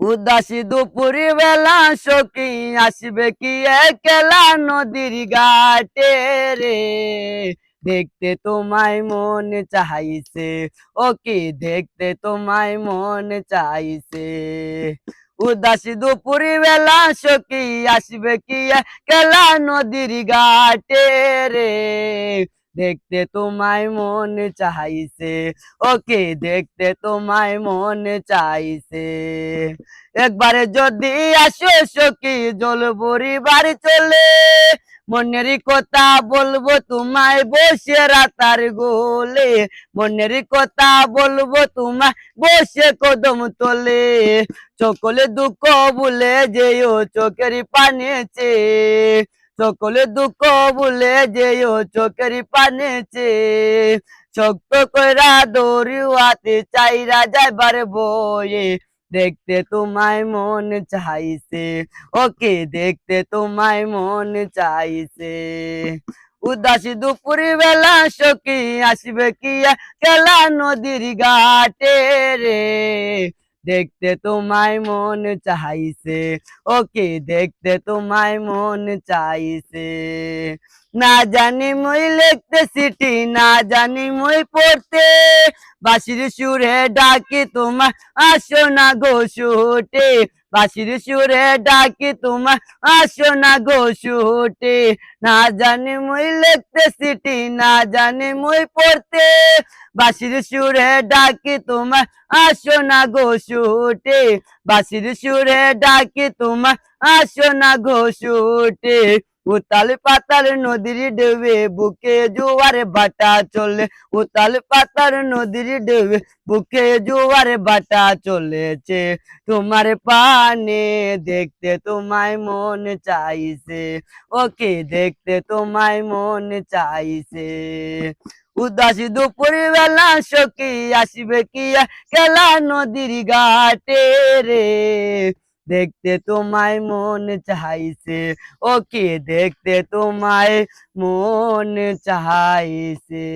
উদাসী দুপুরি বেলা সখী আসবে কি একলা নদীর ঘাটে রে, দেখতে তোমায় মন চাইছে, ও কি দেখতে তোমায় মন চাইছে। উদাসী দুপুরি বেলা সখী আসবে কি একলা নদীর ঘাটে রে, দেখতে তোমায় মন চাইছে, ওকে দেখতে তোমায় মন চাইছে। একবারে যদি আসো সখী জল পরিবার চলে, মনের কথা বলবো তোমায় বসে রাতার গোলে, মনের কথা বলবো তোমায় বসে কদম তোলে। সকলে দুঃখ ভুলে যেও চোখের পানেছে, সকলে দুঃখ ভুলে যেও চোখের পানেছে, শক্ত কইরা দৌড়াতে চাইরা যাইবার বয়ে, দেখতে তোমায় মন চাইছে, ওকে দেখতে তোমায় মন চাইছে। উদাসী দুপুর বেলা সখী আসবে কি খেলা নদীর ঘাটে রে, দেখতে তোমায় মন চাইছে, ওকে দেখতে তোমায় মন চাইছে। না জানি মই লিখতে চিঠি, না জানি মই পড়তে, বাঁশির সুরে ডাকি তোমার আসো না গো ছুটে, বাঁশির সুরে ডাকি তোমার আসো না গো ছুটে। না জানি মই লিখতে চিঠি, না জানি মই পড়তে, বাঁশির সুরে ডাকি তোমার আসো না গো ছুটে, বাঁশির সুরে ডাকি তোমার আসো না গো ছুটে। উতাল পাতাল নদীর ঢেউয়ে বুকে জোয়ারে বাটা চলে, উতাল পাতাল নদীর ঢেউয়ে বুকে জোয়ারে বাটা চলেছে, তোমার পানে দেখতে তোমায় মন চাইছে, ওকে দেখতে তোমায় মন চাইছে। উদাসী দুপুর বেলা সখী আসবে কি খেলা নদীর ঘাটে রে, দেখতে তোমায় মন চাইছে, ওকে দেখতে তোমায় মন চাইছে।